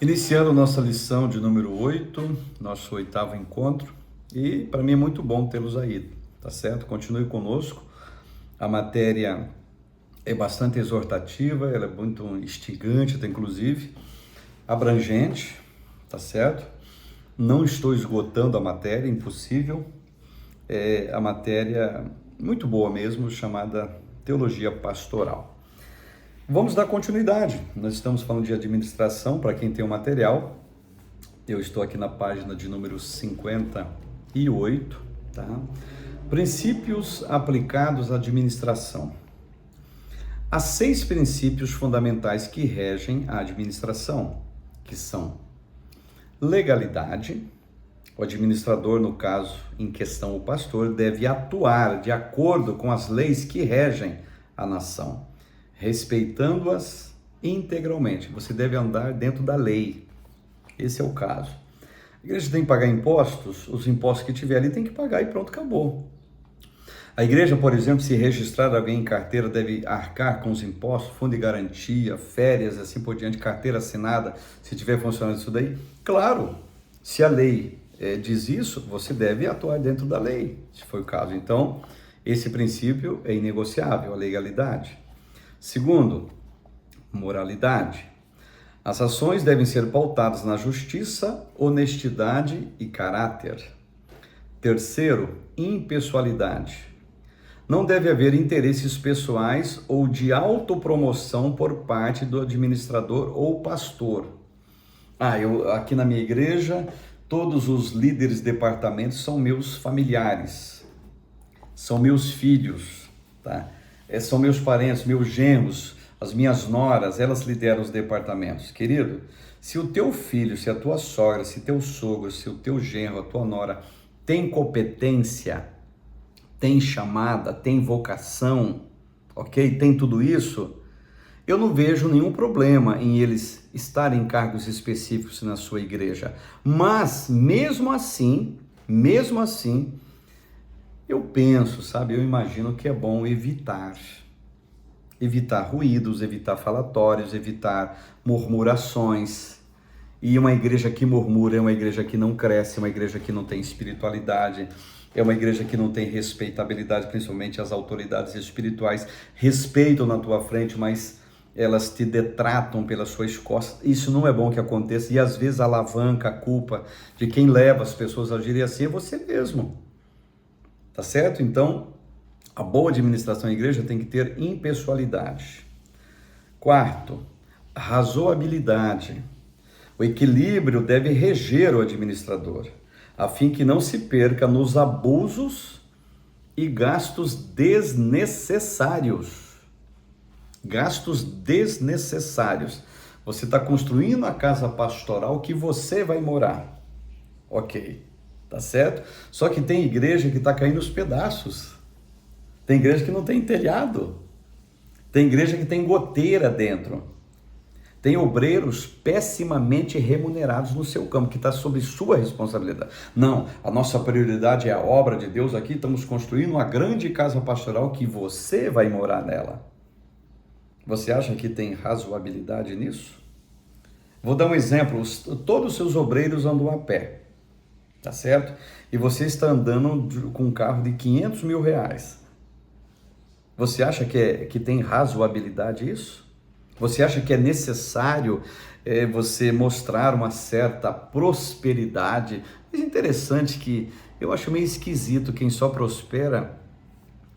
Iniciando nossa lição de número 8, nosso oitavo encontro, e para mim é muito bom tê-los aí, tá certo? Continue conosco. A matéria é bastante exortativa, ela é muito instigante, até inclusive abrangente, tá certo? Não estou esgotando a matéria, impossível. É a matéria muito boa mesmo, chamada Teologia Pastoral. Vamos dar continuidade. Nós estamos falando de administração, para quem tem o material. Eu estou aqui na página de número 58, tá? Princípios aplicados à administração. Há 6 princípios fundamentais que regem a administração, que são legalidade. O administrador, no caso em questão o pastor, deve atuar de acordo com as leis que regem a nação, respeitando-as integralmente. Você deve andar dentro da lei. Esse é o caso. A igreja tem que pagar impostos, os impostos que tiver ali tem que pagar e pronto, acabou. A igreja, por exemplo, se registrar alguém em carteira, deve arcar com os impostos, fundo de garantia, férias, assim por diante, carteira assinada, se tiver funcionando isso daí. Claro, se a lei diz isso, você deve atuar dentro da lei, se for o caso. Então, esse princípio é inegociável, a legalidade. Segundo, moralidade. As ações devem ser pautadas na justiça, honestidade e caráter. Terceiro, impessoalidade. Não deve haver interesses pessoais ou de autopromoção por parte do administrador ou pastor. Aqui na minha igreja, todos os líderes de departamentos são meus familiares, são meus filhos, tá? São meus parentes, meus genros, as minhas noras, elas lideram os departamentos. Querido, se o teu filho, se a tua sogra, se teu sogro, se o teu genro, a tua nora tem competência, tem chamada, tem vocação, ok? Tem tudo isso, eu não vejo nenhum problema em eles estarem em cargos específicos na sua igreja. Mas, mesmo assim, eu penso, sabe, eu imagino que é bom evitar ruídos, evitar falatórios, evitar murmurações. E uma igreja que murmura é uma igreja que não cresce, é uma igreja que não tem espiritualidade, é uma igreja que não tem respeitabilidade, principalmente as autoridades espirituais respeitam na tua frente, mas elas te detratam pelas suas costas. Isso não é bom que aconteça, e às vezes alavanca a culpa de quem leva as pessoas a agirem assim é você mesmo. Tá certo? Então, a boa administração da igreja tem que ter impessoalidade. Quarto, razoabilidade. O equilíbrio deve reger o administrador, a fim que não se perca nos abusos e gastos desnecessários. Gastos desnecessários. Você está construindo a casa pastoral que você vai morar. Ok, tá certo? Só que tem igreja que está caindo aos pedaços. Tem igreja que não tem telhado. Tem igreja que tem goteira dentro. Tem obreiros pessimamente remunerados no seu campo, que está sob sua responsabilidade. Não, a nossa prioridade é a obra de Deus aqui. Estamos construindo uma grande casa pastoral que você vai morar nela. Você acha que tem razoabilidade nisso? Vou dar um exemplo. Todos os seus obreiros andam a pé, tá certo? E você está andando com um carro de 500 mil reais. Você acha que tem razoabilidade isso? Você acha que é necessário você mostrar uma certa prosperidade? É interessante que eu acho meio esquisito quem só prospera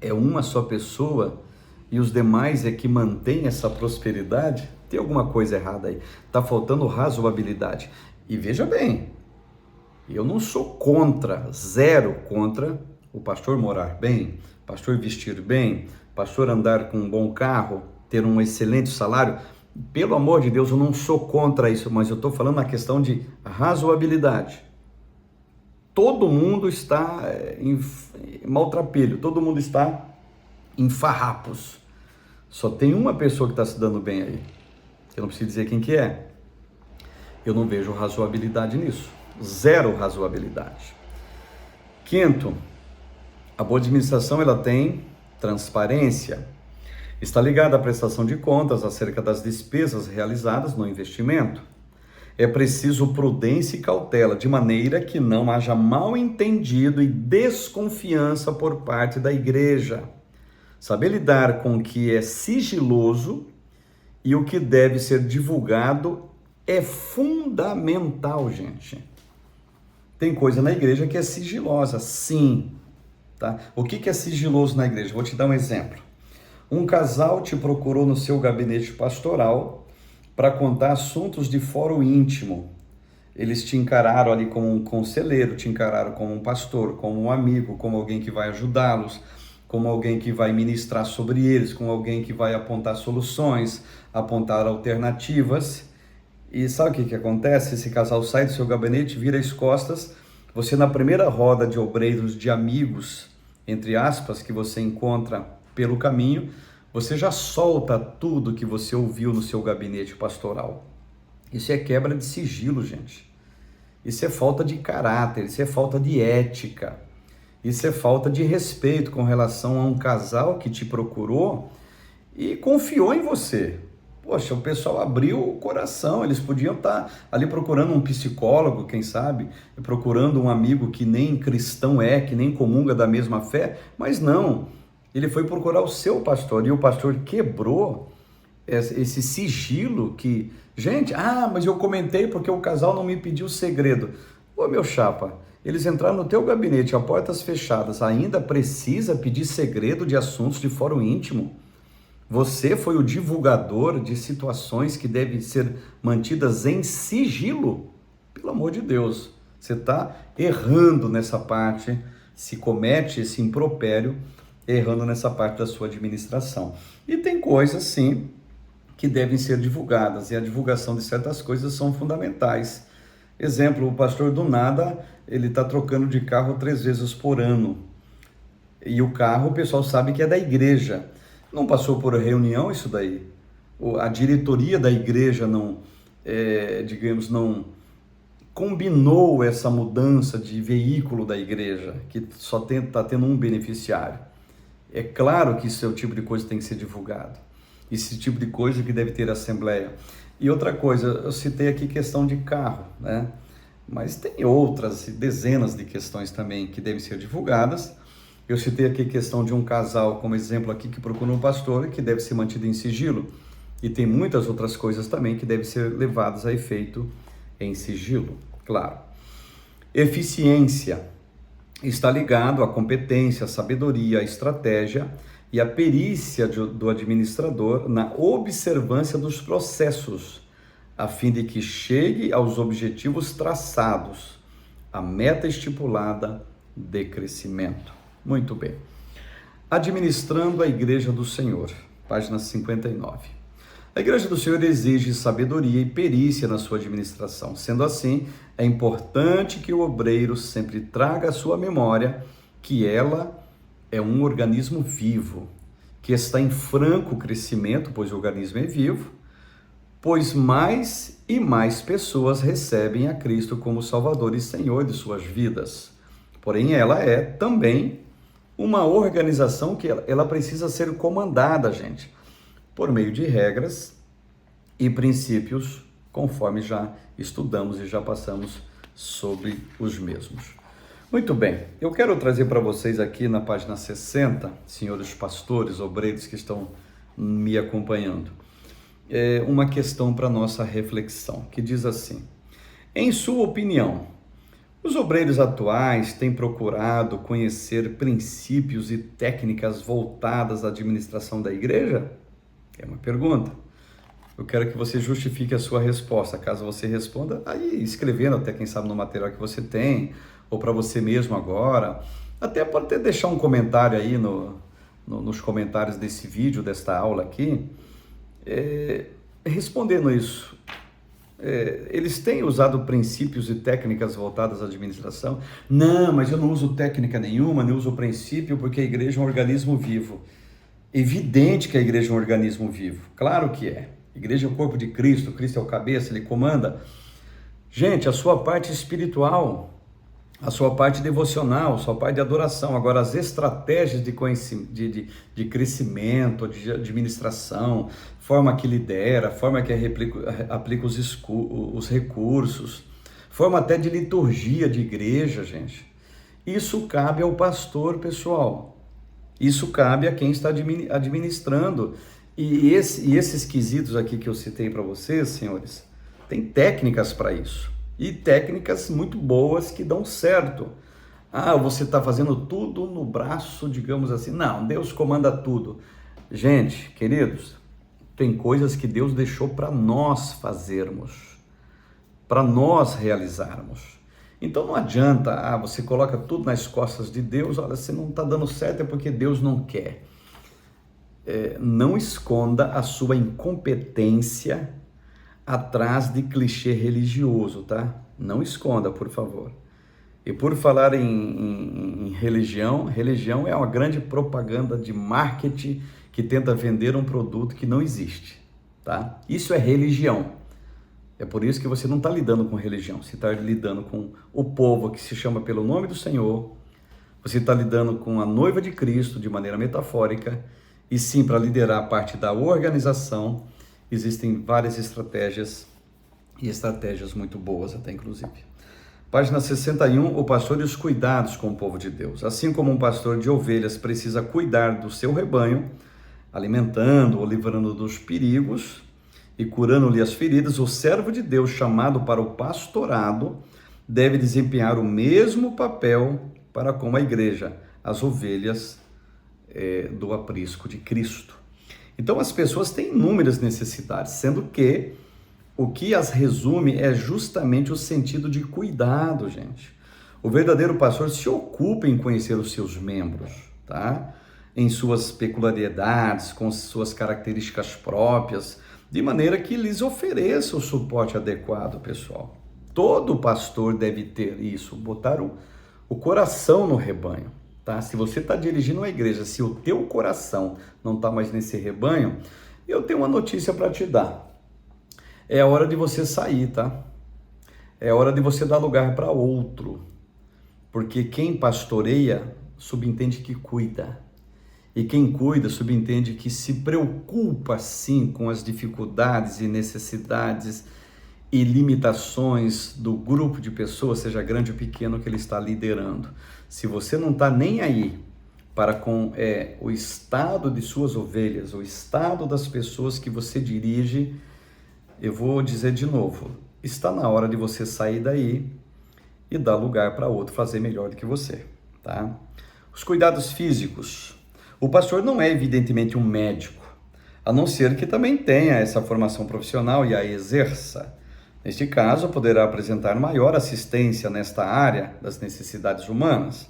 é uma só pessoa e os demais é que mantém essa prosperidade. Tem alguma coisa errada aí. Está faltando razoabilidade. E veja bem, eu não sou contra, zero contra o pastor morar bem, pastor vestir bem, pastor andar com um bom carro, ter um excelente salário. Pelo amor de Deus, eu não sou contra isso, mas eu estou falando na questão de razoabilidade. Todo mundo está em maltrapilho, todo mundo está em farrapos. Só tem uma pessoa que está se dando bem aí. Eu não preciso dizer quem que é. Eu não vejo razoabilidade nisso. Zero razoabilidade. Quinto, a boa administração ela tem transparência. Está ligada à prestação de contas acerca das despesas realizadas no investimento. É preciso prudência e cautela, de maneira que não haja mal entendido e desconfiança por parte da igreja. Saber lidar com o que é sigiloso e o que deve ser divulgado é fundamental, gente. Tem coisa na igreja que é sigilosa, sim. Tá? O que é sigiloso na igreja? Vou te dar um exemplo. Um casal te procurou no seu gabinete pastoral para contar assuntos de fórum íntimo. Eles te encararam ali como um conselheiro, te encararam como um pastor, como um amigo, como alguém que vai ajudá-los, como alguém que vai ministrar sobre eles, como alguém que vai apontar soluções, apontar alternativas. E sabe o que acontece? Esse casal sai do seu gabinete, vira as costas, você na primeira roda de obreiros, de amigos, entre aspas, que você encontra pelo caminho, você já solta tudo que você ouviu no seu gabinete pastoral. Isso é quebra de sigilo, gente. Isso é falta de caráter, isso é falta de ética. Isso é falta de respeito com relação a um casal que te procurou e confiou em você. Poxa, o pessoal abriu o coração, eles podiam estar ali procurando um psicólogo, quem sabe, procurando um amigo que nem cristão é, que nem comunga da mesma fé, mas não. Ele foi procurar o seu pastor e o pastor quebrou esse sigilo que... Gente, mas eu comentei porque o casal não me pediu segredo. Ô meu chapa, eles entraram no teu gabinete a portas fechadas, ainda precisa pedir segredo de assuntos de fórum íntimo? Você foi o divulgador de situações que devem ser mantidas em sigilo? Pelo amor de Deus, você está errando nessa parte, se comete esse impropério, errando nessa parte da sua administração. E tem coisas, sim, que devem ser divulgadas, e a divulgação de certas coisas são fundamentais. Exemplo, o pastor do nada, ele está trocando de carro 3 vezes por ano. E o carro, o pessoal sabe que é da igreja. Não passou por reunião isso daí? A diretoria da igreja não combinou essa mudança de veículo da igreja, que só está tendo um beneficiário. É claro que esse é o tipo de coisa que tem que ser divulgado. Esse tipo de coisa que deve ter assembleia. E outra coisa, eu citei aqui questão de carro, né? Mas tem outras dezenas de questões também que devem ser divulgadas. Eu citei aqui questão de um casal, como exemplo aqui, que procura um pastor, que deve ser mantido em sigilo. E tem muitas outras coisas também que devem ser levadas a efeito em sigilo, claro. Eficiência está ligado à competência, à sabedoria, à estratégia e à perícia do administrador na observância dos processos, a fim de que chegue aos objetivos traçados, a meta estipulada de crescimento. Muito bem. Administrando a Igreja do Senhor, página 59. A Igreja do Senhor exige sabedoria e perícia na sua administração. Sendo assim, é importante que o obreiro sempre traga à sua memória que ela é um organismo vivo, que está em franco crescimento, pois o organismo é vivo, pois mais e mais pessoas recebem a Cristo como Salvador e Senhor de suas vidas. Porém, ela é também uma organização que ela precisa ser comandada, gente, por meio de regras e princípios, conforme já estudamos e já passamos sobre os mesmos. Muito bem, eu quero trazer para vocês aqui na página 60, senhores pastores, obreiros que estão me acompanhando, uma questão para nossa reflexão, que diz assim: em sua opinião, os obreiros atuais têm procurado conhecer princípios e técnicas voltadas à administração da igreja? É uma pergunta. Eu quero que você justifique a sua resposta. Caso você responda, aí escrevendo até, quem sabe, no material que você tem, ou para você mesmo agora. Até pode até deixar um comentário aí nos comentários desse vídeo, desta aula aqui, respondendo isso. Eles têm usado princípios e técnicas voltadas à administração? Não, mas eu não uso técnica nenhuma, não uso princípio, porque a igreja é um organismo vivo. Evidente que a igreja é um organismo vivo, claro que é. A igreja é o corpo de Cristo, Cristo é o cabeça, ele comanda. Gente, a sua parte espiritual, a sua parte devocional, a sua parte de adoração. Agora, as estratégias de crescimento, de administração, forma que lidera, forma que aplica os recursos, forma até de liturgia de igreja, gente. Isso cabe ao pastor, pessoal. Isso cabe a quem está administrando. E esses quesitos aqui que eu citei para vocês, senhores, tem técnicas para isso. E técnicas muito boas que dão certo. Ah, você está fazendo tudo no braço, digamos assim. Não, Deus comanda tudo. Gente, queridos, tem coisas que Deus deixou para nós fazermos, para nós realizarmos. Então não adianta, você coloca tudo nas costas de Deus, olha, se não está dando certo é porque Deus não quer. Não esconda a sua incompetência atrás de clichê religioso, tá? Não esconda, por favor. E por falar em religião, religião é uma grande propaganda de marketing que tenta vender um produto que não existe, tá? Isso é religião. É por isso que você não está lidando com religião, você está lidando com o povo que se chama pelo nome do Senhor, você está lidando com a noiva de Cristo de maneira metafórica, e sim, para liderar a parte da organização, existem várias estratégias, e estratégias muito boas até inclusive. Página 61, o pastor e os cuidados com o povo de Deus. Assim como um pastor de ovelhas precisa cuidar do seu rebanho, alimentando ou livrando dos perigos e curando-lhe as feridas, o servo de Deus chamado para o pastorado deve desempenhar o mesmo papel para com a igreja, as ovelhas do aprisco de Cristo. Então as pessoas têm inúmeras necessidades, sendo que o que as resume é justamente o sentido de cuidado, gente. O verdadeiro pastor se ocupa em conhecer os seus membros, tá? Em suas peculiaridades, com suas características próprias, de maneira que lhes ofereça o suporte adequado, pessoal. Todo pastor deve ter isso, botar o coração no rebanho, tá? Se você está dirigindo uma igreja, se o teu coração não está mais nesse rebanho, eu tenho uma notícia para te dar. É hora de você sair, tá? É hora de você dar lugar para outro. Porque quem pastoreia, subentende que cuida. E quem cuida, subentende que se preocupa, sim, com as dificuldades e necessidades e limitações do grupo de pessoas, seja grande ou pequeno, que ele está liderando. Se você não está nem aí para com o estado de suas ovelhas, o estado das pessoas que você dirige, eu vou dizer de novo, está na hora de você sair daí e dar lugar para outro fazer melhor do que você, tá? Os cuidados físicos. O pastor não é evidentemente um médico, a não ser que também tenha essa formação profissional e a exerça. Neste caso, poderá apresentar maior assistência nesta área das necessidades humanas.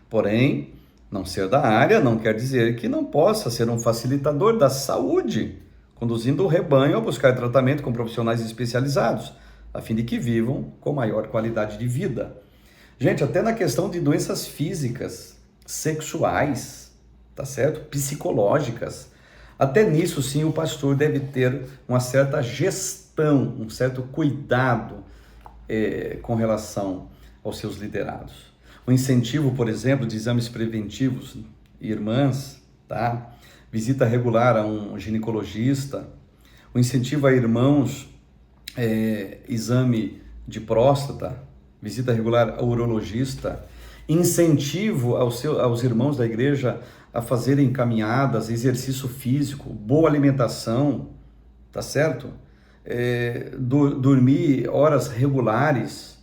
Porém, não ser da área não quer dizer que não possa ser um facilitador da saúde, conduzindo o rebanho a buscar tratamento com profissionais especializados, a fim de que vivam com maior qualidade de vida. Gente, até na questão de doenças físicas, sexuais, tá certo? Psicológicas, até nisso sim o pastor deve ter uma certa gestão, um certo cuidado com relação aos seus liderados. O incentivo, por exemplo, de exames preventivos, irmãs, tá? Visita regular a um ginecologista, o incentivo a irmãos, exame de próstata, visita regular ao urologista, incentivo aos irmãos da igreja a fazerem caminhadas, exercício físico, boa alimentação, tá certo? Dormir horas regulares,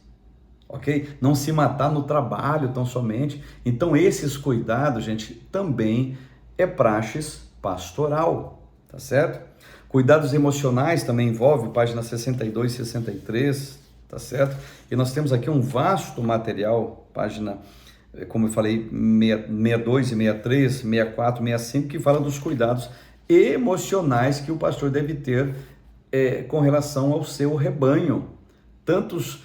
ok? Não se matar no trabalho tão somente. Então esses cuidados, gente, também é praxis pastoral, tá certo? Cuidados emocionais também envolve, página 62 e 63, tá certo? E nós temos aqui um vasto material, página, como eu falei, 62 e 63, 64, 65, que fala dos cuidados emocionais que o pastor deve ter com relação ao seu rebanho, tantos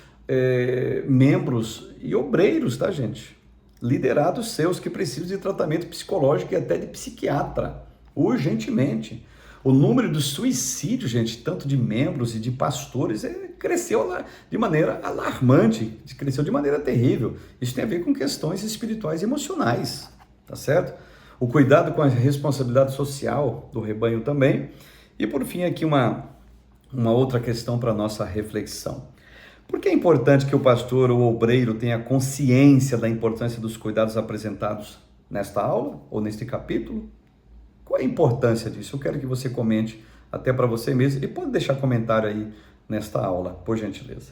membros e obreiros, tá, gente? Liderados seus que precisam de tratamento psicológico e até de psiquiatra, urgentemente. O número de suicídios, gente, tanto de membros e de pastores, cresceu de maneira alarmante, cresceu de maneira terrível. Isso tem a ver com questões espirituais e emocionais, tá certo? O cuidado com a responsabilidade social do rebanho também. E por fim aqui uma outra questão para nossa reflexão. Por que é importante que o pastor ou obreiro tenha consciência da importância dos cuidados apresentados nesta aula ou neste capítulo? Qual é a importância disso? Eu quero que você comente até para você mesmo e pode deixar comentário aí nesta aula, por gentileza.